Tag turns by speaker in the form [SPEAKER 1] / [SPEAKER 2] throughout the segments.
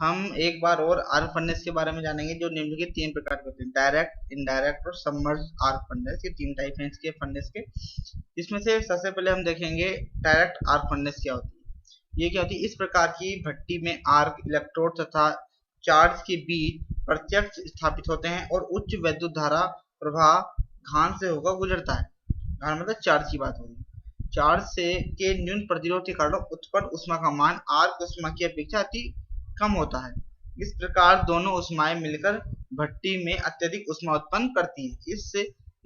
[SPEAKER 1] हम एक बार और आर्क फर्नेस के बारे में जानेंगे, जो निम्नलिखित तीन प्रकार के होते हैं, डायरेक्ट, इनडायरेक्ट और सबमर्ज आर्क फर्नेस। ये तीन टाइप हैं इसके फर्नेस के। इसमें से सबसे पहले हम देखेंगे डायरेक्ट आर्क फर्नेस क्या होती है। ये क्या होती है, इस प्रकार की भट्टी में आर्क, इलेक्ट्रोड तथा चार्ज के बीच प्रत्यक्ष स्थापित होते हैं और उच्च विद्युत धारा प्रवाह घान से होकर गुजरता है। घान मतलब चार्ज की बात हो रही है। चार्ज से के न्यून प्रतिरोध के कारण उत्पन्न ऊष्मा का मान आर्क ऊष्मा की अपेक्षा अति कम होता है। इस प्रकार दोनों ऊष्माएं मिलकर भट्टी में अत्यधिक ऊष्मा उत्पन्न करती है।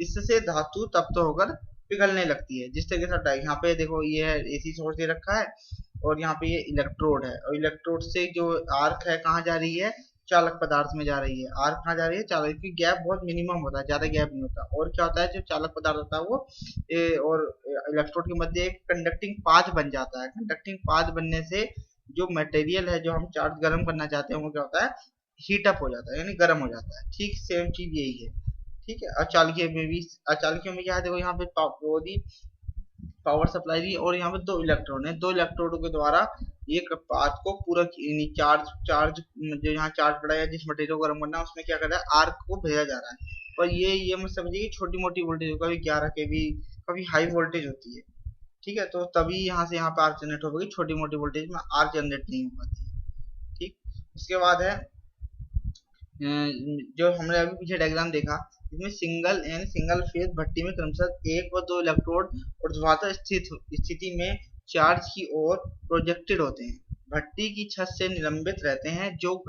[SPEAKER 1] इससे धातु तप्त होकर पिघलने लगती है। जिस तरीके से यहाँ पे देखो, ये है एसी सोर्स दे रखा है और यहाँ पे ये इलेक्ट्रोड है, और इलेक्ट्रोड से जो आर्क है कहाँ जा रही है, चालक पदार्थ में जा रही है। आर्क कहाँ जा रही है, चालक की गैप बहुत मिनिमम होता है, ज्यादा गैप नहीं होता। और क्या होता है, जो चालक पदार्थ होता है वो और इलेक्ट्रोड के मध्य एक कंडक्टिंग पाथ बन जाता है। कंडक्टिंग पाथ बनने से जो मटेरियल है, जो हम चार्ज गर्म करना चाहते हैं, वो क्या होता है, हीट अप हो जाता है, यानी गर्म हो जाता है। ठीक सेम चीज यही है। ठीक है, अचालकीय में भी, अचालकीय में क्या है, देखो यहाँ पे पावर सप्लाई दी और यहाँ पे दो इलेक्ट्रोड है, दो इलेक्ट्रोडों के द्वारा एक पाथ को पूरा चार्ज जो यहाँ चार्ज पड़ा है, जिस मटेरियल को गर्म करना है, उसमें क्या कर रहा है, आर्क को भेजा जा रहा है। पर ये मत समझिए कि छोटी मोटी वोल्टेज, कभी 11 kV, कभी हाई वोल्टेज होती है। ठीक है, तो तभी यहाँ से यहाँ पे आर्क जनरेट होगी, छोटी मोटी वोल्टेज में आर्क जनरेट नहीं हो पाती है। ठीक, उसके बाद है जो हमने अभी पीछे डायग्राम देखा, इसमें सिंगल फेज भट्टी में क्रमशः एक व दो इलेक्ट्रोड ऊर्ध्वाधर स्थिति में चार्ज की ओर प्रोजेक्टेड होते हैं, भट्टी की छत से निलंबित रहते हैं, जो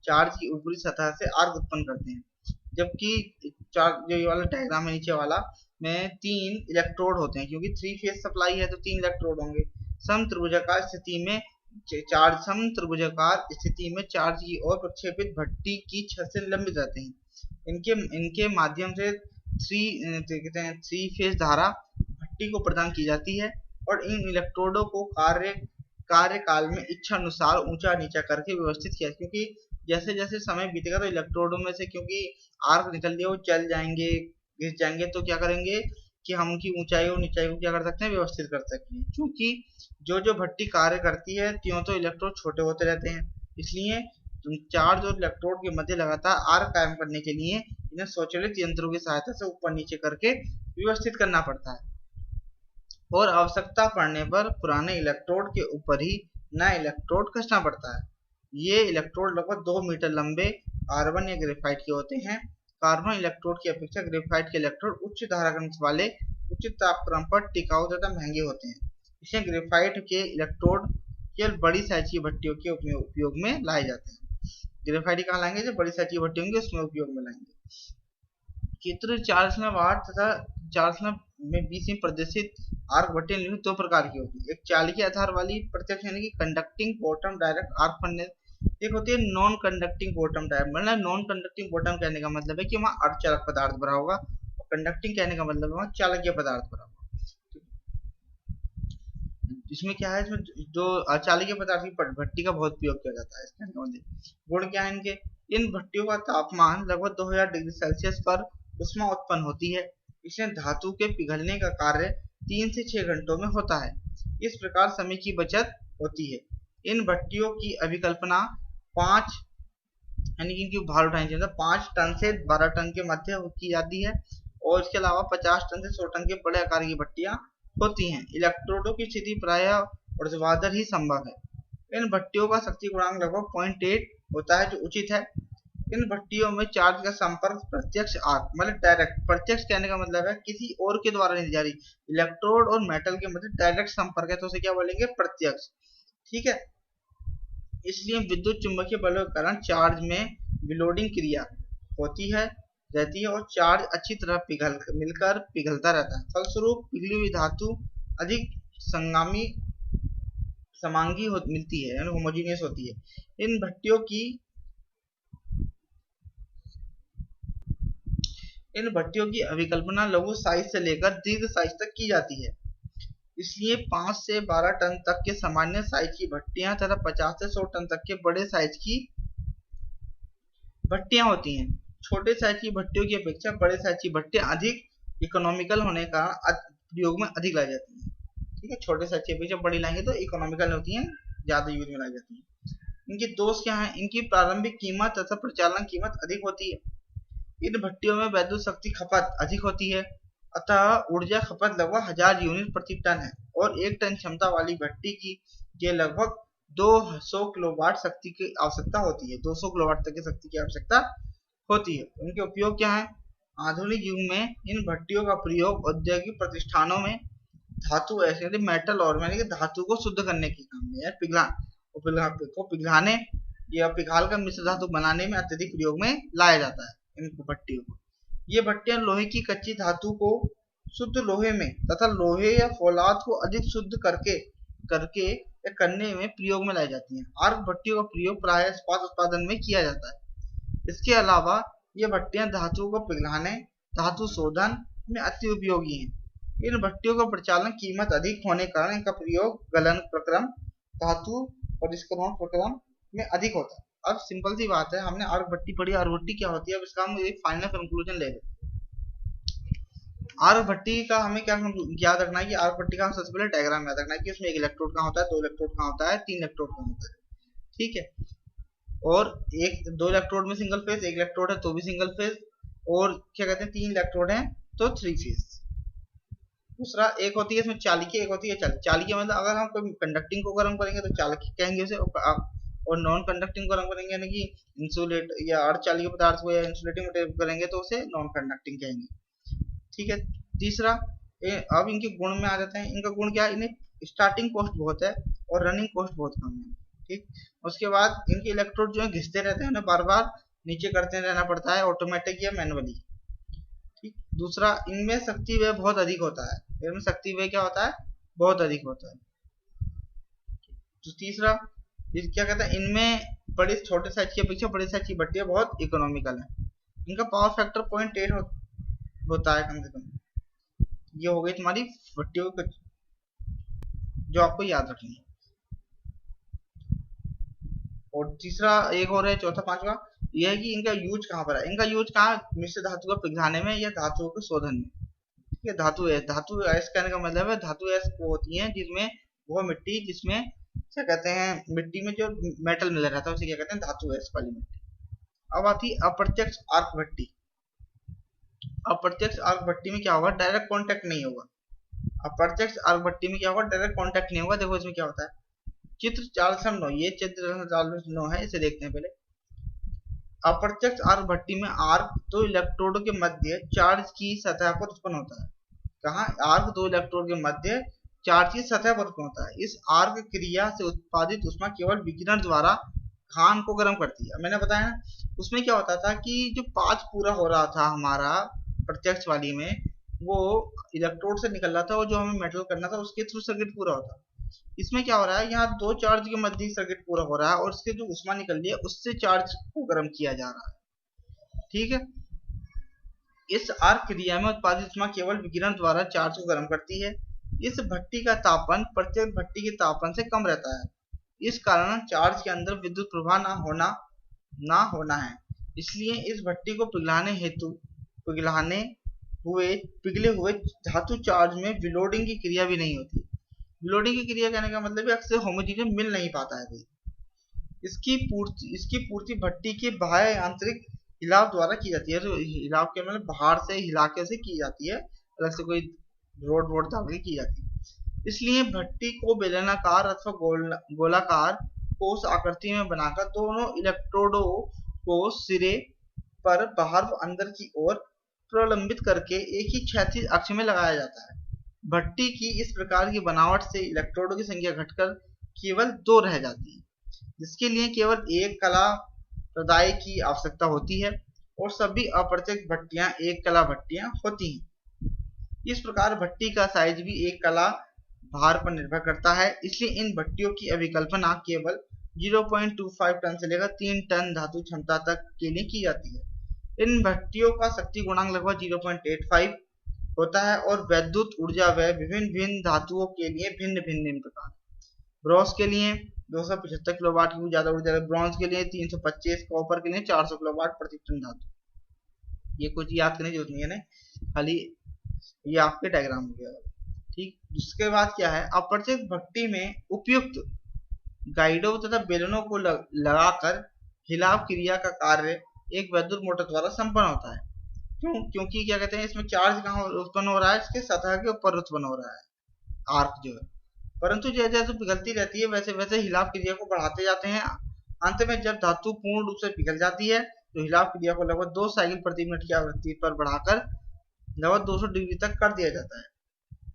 [SPEAKER 1] चार्ज की ऊपरी सतह से आर्क उत्पन्न करते हैं। जबकि जो ये वाला डायग्राम है नीचे वाला में 3 इलेक्ट्रोड होते हैं, क्योंकि 3 फेज सप्लाई है तो 3 इलेक्ट्रोड होंगे। समत्रिभुजाकार स्थिति में चार्ज की ओर प्रक्षेपित भट्टी की छत से निलंबित रहते हैं। इनके माध्यम से थ्री फेज धारा भट्टी को प्रदान की जाती है और इन इलेक्ट्रोडों को कार्यकाल में इच्छा अनुसार ऊंचा नीचा करके व्यवस्थित किया। क्योंकि जैसे जैसे समय बीतेगा तो इलेक्ट्रोडों में से, क्योंकि आर्क निकल दिया, वो चल जाएंगे, घिस जाएंगे, तो क्या करेंगे कि हम उनकी ऊंचाई और नीचाई को क्या कर सकते हैं, व्यवस्थित कर सकते हैं। क्योंकि जो भट्टी कार्य करती है, त्यों तो इलेक्ट्रोड छोटे होते रहते हैं, इसलिए चार्ज और इलेक्ट्रोड के मध्य लगातार आर्क कायम करने के लिए इन्हें स्वचालित यंत्रों की सहायता से ऊपर नीचे करके व्यवस्थित करना पड़ता है। और आवश्यकता पड़ने पर पुराने इलेक्ट्रोड के ऊपर ही नया इलेक्ट्रोड कसना पड़ता है। ये इलेक्ट्रोड लगभग 2 मीटर लंबे कार्बन या ग्रेफाइट के होते हैं। कार्बन इलेक्ट्रोड की अपेक्षा ग्रेफाइट के इलेक्ट्रोड उच्च धारा घनत्व वाले, उच्च तापक्रम पर टिकाऊ तथा महंगे होते हैं। इसलिए ग्रेफाइट के इलेक्ट्रोड केवल बड़ी साइज की भट्टियों के उपयोग में लाए जाते हैं। ग्रेफाइट कहाँ लाएंगे, जो बड़ी साइज की भट्टी होंगी उसमें उपयोग में लाएंगे। चित्र 4 तथा 4 में 20 में प्रदर्शित आर्क भट्टियां दो प्रकार की होती है। एक चालकीय आधार वाली प्रत्यक्ष यानी कि conducting bottom direct arc furnace, एक होती है नॉन कंडक्टिंग बॉटम डायरेक्ट। मतलब नॉन कंडक्टिंग बॉटम कहने का मतलब है कि वहाँ अर्धचालक पदार्थ भरा होगा, और कंडक्टिंग कहने का मतलब है वहाँ चालकीय पदार्थ भरा होगा। इसमें क्या है, इसमें जो अचालकीय पदार्थ की भट्टी का बहुत उपयोग किया जाता है। इसके गुण क्या है इनके, इन भट्टियों का तापमान लगभग 2000 डिग्री सेल्सियस पर ऊष्मा उत्पन्न होती है। इसमें धातु के पिघलने का कार्य 3 से 6 घंटों में होता है। इस प्रकार समय की बचत होती है। इन भट्टियों की अभिकल्पना 5 यानी कि इनकी भार उठानी चाहिए, 5 टन से 12 टन के मध्य की जाती है, और इसके अलावा 50 टन से 100 टन के बड़े आकार की भट्टियां होती हैं। इलेक्ट्रोडों की स्थिति प्रायः ऊर्ध्वाधर ही संभव है। इन भट्टियों का शक्ति गुणांक लगभग 0.8 होता है, जो उचित है। इन भट्टियों में चार्ज का संपर्क प्रत्यक्ष आर्क मतलब डायरेक्ट, प्रत्यक्ष कहने का मतलब है किसी और के द्वारा नहीं जा रही, इलेक्ट्रोड और मेटल के मध्य डायरेक्ट संपर्क है, तो उसे क्या बोलेंगे, प्रत्यक्ष। ठीक है, इसलिए विद्युत चुंबकीय बलों के कारण चार्ज में विलोडिंग क्रिया होती है रहती है और चार्ज अच्छी तरह मिलकर पिघलता रहता है। फलस्वरूप पिघली हुई धातु अधिक समांगी मिलती है, यानी होमोजीनियस होती है। इन भट्टियों की अभिकल्पना लघु साइज से लेकर दीर्घ साइज तक की जाती है। इसलिए 5 से 12 टन तक के सामान्य साइज की भट्टियां तथा 50 से 100 टन तक के बड़े साइज की भट्टियां होती हैं। छोटे साइज की भट्टियों की अपेक्षा बड़े साइज की भट्टियां अधिक इकोनॉमिकल होने का प्रयोग में अधिक लाई जाती हैं। ठीक है, छोटे साइज की अपेक्षा बड़ी लाएंगे तो इकोनॉमिकल होती हैं, ज्यादा यूज में लाई जाती हैं। इनके दोष क्या है? इनकी प्रारंभिक कीमत तथा प्रचालन कीमत अधिक होती है। इन भट्टियों में वैद्युत शक्ति खपत अधिक होती है, अतः ऊर्जा खपत लगभग 1000 यूनिट प्रति टन है और 1 टन क्षमता वाली भट्टी के लगभग 200 किलोवाट शक्ति की आवश्यकता होती है। 200 किलोवाट तक की शक्ति की आवश्यकता होती है। इनके उपयोग क्या है? आधुनिक युग में इन भट्टियों का प्रयोग औद्योगिक प्रतिष्ठानों में धातु ऐसे मेटल और धातु को शुद्ध करने के काम में पिघलाने या पिघाल कर मिश्र धातु बनाने में अत्यधिक प्रयोग में लाया जाता है। इन भट्टियों को, ये भट्टियां लोहे की कच्ची धातु को शुद्ध लोहे में तथा लोहे या फौलाद को अधिक शुद्ध करके या करने में प्रयोग में लाई जाती हैं। आर्क भट्टियों का प्रयोग प्रायः इस्पात उत्पादन में किया जाता है। इसके अलावा ये भट्टियां धातु को पिघलाने, धातु शोधन में अति उपयोगी हैं। इन भट्टियों का प्रचालन कीमत अधिक होने के कारण इनका प्रयोग गलन प्रक्रम, धातु परिष्करण प्रक्रम में अधिक होता है। अब सिंपल सी बात है, हमने आर्क भट्टी पढ़ी। आर्क भट्टी क्या होती है? अब इसका हम एक फाइनल कंक्लूजन ले लेते हैं। आर्क भट्टी का हमें क्या याद रखना है कि आर्क भट्टी का हम सबसे पहले डायग्राम याद रखना है कि उसमें 1 इलेक्ट्रोड कहाँ होता है, 2 इलेक्ट्रोड कहाँ होता है, 3 इलेक्ट्रोड कहाँ होता है। ठीक है, और 2 इलेक्ट्रोड में सिंगल फेज, 1 इलेक्ट्रोड है तो भी सिंगल फेज, और क्या कहते हैं 3 इलेक्ट्रोड है तो 3 फेज। दूसरा, एक होती है इसमें चालकी, एक होती है चालकी मतलब अगर हम कोई कंडक्टिंग को गर्म करेंगे तो चालकी कहेंगे उसे, और नॉन कंडक्टिंग को गर्म करेंगे यानी कि इंसुलेट या अर्धचालकीय पदार्थ को या इंसुलेटिंग मटेरियल करेंगे तो उसे नॉन कंडक्टिंग कहेंगे। ठीक है। तीसरा, अब इनके गुण में आ जाते हैं। इनका गुण क्या है? इन्हें स्टार्टिंग कॉस्ट बहुत है और रनिंग कॉस्ट बहुत कम है। ठीक, उसके बाद इनके इलेक्ट्रोड जो है घिसते रहते हैं, उन्हें बार बार नीचे करते रहना पड़ता है, ऑटोमेटिक या मैनुअली। ठीक, दूसरा, इनमें शक्ति व्यय बहुत अधिक होता है। इनमें शक्ति व्यय क्या होता है? बहुत अधिक होता है। तो तीसरा, क्या कहते हैं, इनमें बड़े छोटे साइज की अपेक्षा बड़े साइज की भट्टियां बहुत इकोनॉमिकल है। इनका पावर फैक्टर 0.8 होता है कम से कम। ये हो गई तुम्हारी भट्टियों की जो आपको याद रखनी है। और तीसरा एक और है, चौथा पांचवा, यह है कि इनका यूज कहाँ पर है। इनका यूज कहाँ? मिश्र धातु को पिघलाने में या धातुओं के शोधन में। ठीक है, धातु ऐश कहने का मतलब है धातु ऐश वो होती है जिसमें वो मिट्टी, जिसमें क्या कहते हैं, मिट्टी में जो मेटल मिला रहता है उसे क्या कहते हैं? धातु ऐश वाली मिट्टी। अब आती अप्रत्यक्ष आर्क भट्टी। अप्रत्यक्ष आर्क भट्टी में क्या होगा? डायरेक्ट कांटेक्ट नहीं होगा। अप्रत्यक्ष आर्क भट्टी में क्या होगा? डायरेक्ट कांटेक्ट नहीं होगा। देखो इसमें क्या होता है, चित्र 409, ये चित्र 409 है, इसे देखते हैं पहले। अप्रत्यक्ष आर्क भट्टी में आर्क 2 इलेक्ट्रोडों के मध्य चार्ज की सतह पर उत्पन्न होता है। कहाँ? आर्क 2 इलेक्ट्रोड के मध्य चार्ज की सतह पर उत्पन्न होता है। इस आर्क क्रिया से उत्पादित ऊष्मा केवल विकिरण द्वारा खान को गर्म करती है। मैंने बताया ना, उसमें क्या होता था कि जो पाथ पूरा हो रहा था हमारा प्रत्यक्ष वाली में, वो इलेक्ट्रोड से निकल रहा था और जो हमें मेटल करना था उसके थ्रू सर्किट पूरा होता। इसमें क्या हो रहा है, यहाँ 2 चार्ज के मध्य सर्किट पूरा हो रहा है और उसके जो ऊष्मा निकल रही है उससे चार्ज को गर्म किया जा रहा है। ठीक है, इस आर्क क्रिया में उत्पादित ऊष्मा केवल विकिरण द्वारा चार्ज को गर्म करती है। इस भट्टी का तापन प्रत्यक्ष भट्टी के तापन से कम रहता है। इस कारण चार्ज के अंदर विद्युत प्रवाह ना होना है। इसलिए इस भट्टी को पिघले हुए धातु चार्ज में विलोडिंग की क्रिया भी नहीं होती। विलोडिंग की क्रिया कहने का मतलब है अक्सर होमोजेनियस मिल नहीं पाता है भाई। इसकी पूर्ति भट्टी के बाह्य आंतरिक हिलाव द्वारा की जाती है। तो हिलाव के मतलब बाहर से हिला के से की जाती है, अलग से कोई रोड डाल के की जाती है। इसलिए भट्टी को बेलनाकार अथवा गोलाकार ठोस आकृति में बनाकर दोनों इलेक्ट्रोडों को सिरे पर बाहर व अंदर की ओर प्रलंबित करके एक ही क्षैतिज अक्ष में लगाया जाता है। भट्टी की इस प्रकार की बनावट से इलेक्ट्रोडों की संख्या घटकर केवल 2 रह जाती है, जिसके लिए केवल एक कला प्रदाय की आवश्यकता होती है और सभी अप्रत्यक्ष भट्टियां एक कला भट्टियां होती हैं। इस प्रकार भट्टी का साइज भी एक कला भार पर निर्भर करता है। इसलिए इन भट्टियों की अभिकल्पना केवल 0.25 टन से लेकर 3 टन धातु क्षमता तक के लिए की जाती है। इन भट्टियों का शक्ति गुणांक लगभग 0.85 होता है और वैद्युत ऊर्जा व्यय विभिन्न धातुओं के लिए भिन्न प्रकार। ब्रॉन्ज के लिए 275 किलोवाट की ज्यादा ऊर्जा है, ब्रॉन्ज के लिए 325, कॉपर के लिए 400 किलोवाट प्रति टन धातु। ये कुछ याद करने की जरूरत नहीं है ना, खाली ये आपके डायग्राम हो गया। ठीक, उसके बाद क्या है, अप्रत्यक्ष भट्टी में उपयुक्त गाइडों तथा बेलनों को लगाकर हिलाव क्रिया का कार्य एक विद्युत मोटर द्वारा संपन्न होता है। क्योंकि क्या कहते हैं, इसमें चार्ज कहाँ उत्पन्न हो रहा है, इसके सतह के ऊपर उत्पन्न हो रहा है, आर्क जो है। परंतु जैसे जैसे पिघलती रहती है वैसे वैसे हिलाव क्रिया को बढ़ाते जाते हैं। अंत में जब धातु पूर्ण रूप से पिघल जाती है तो हिलाव क्रिया को लगभग 2 साइकिल प्रति मिनट की आवृत्ति पर बढ़ाकर लगभग 200 डिग्री तक कर दिया जाता है।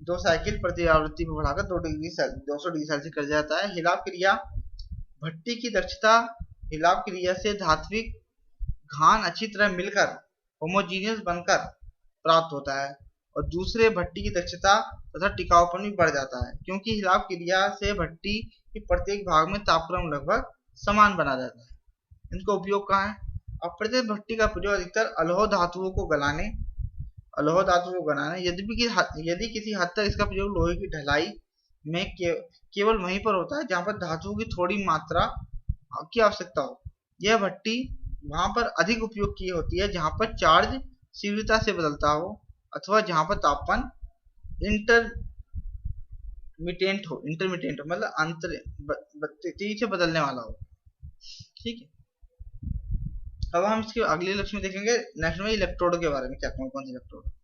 [SPEAKER 1] 2 साइकिल प्रति आवृत्ति पर बढ़ाकर 200 डिग्री सेल्सियस कर दिया जाता है। हिलाव क्रिया भट्टी की दक्षता हिलाव क्रिया से धात्विक घान अच्छी तरह मिलकर होमोजीनियस बनकर प्राप्त होता है, और दूसरे भट्टी की दक्षता तथा टिकाऊपन भी बढ़ जाता है, क्योंकि हिलाव क्रिया से भट्टी के प्रत्येक भाग में तापक्रम लगभग समान बना रहता है। इनका उपयोग कहाँ है? अपवर्तित भट्टी का प्रयोग अधिकतर अलोह धातुओं को गलाने यदि किसी हद तक इसका प्रयोग लोहे की ढलाई में केवल वहीं पर होता है जहां पर धातुओं की थोड़ी मात्रा की आवश्यकता हो। यह भट्टी वहां पर अधिक उपयोग की होती है जहां पर चार्ज शीघ्रता से बदलता हो अथवा जहां पर तापमान इंटरमिटेंट हो मतलब तेजी से बदलने वाला हो। ठीक है, अब हम इसके अगले लक्ष्य में देखेंगे नेक्स्ट में इलेक्ट्रोड के बारे में, क्या कौन कौन से इलेक्ट्रोड।